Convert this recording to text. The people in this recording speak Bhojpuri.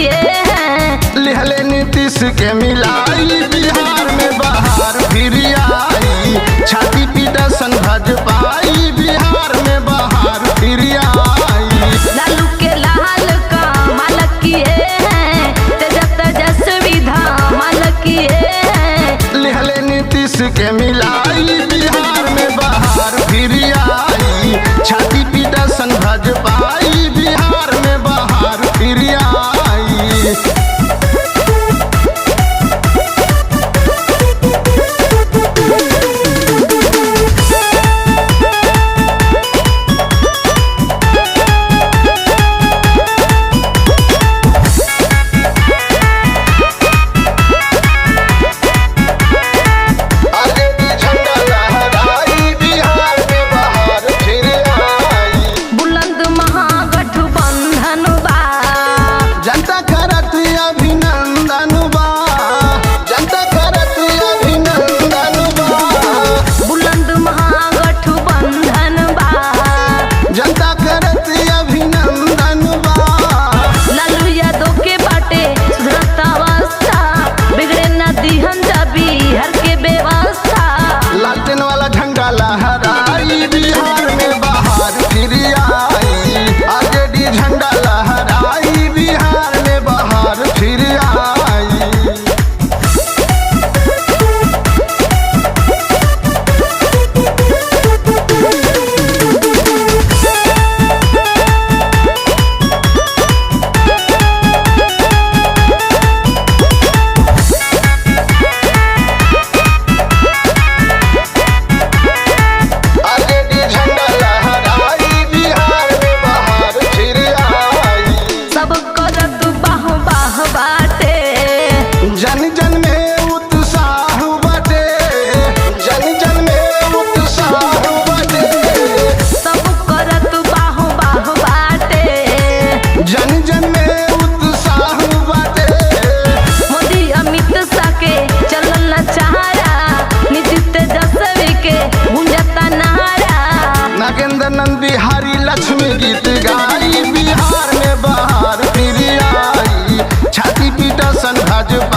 किए हैं। लिहले नीतीश के मिलाई बिहार में बहार फिर आई। छाती पीटा सन भाजपाई बिहार में बहार फिर आई। लालू के लाल कमाल किए हैं, तेजस्वी धमाल किए हैं। लिहले नीतीश के मिलाई बिहार में बहार फिर आई। छाती पीटा सन भाजपाई बिहार में बहार फिर आई। जन जन में उत्साह बाटे, जन जन में उत्साह बाटे। सब करत बाह बाह बाटे, जन जन में उत्साह बाटे। मोदी अमित शाह के चलल चारा, नीतीश तेजस्वी के गुंजता नारा। नागेंद्र नंद बिहारी लक्ष्मी गीत गाई बिहार में बहार फिर आई। छाती पीटा सन भाजपा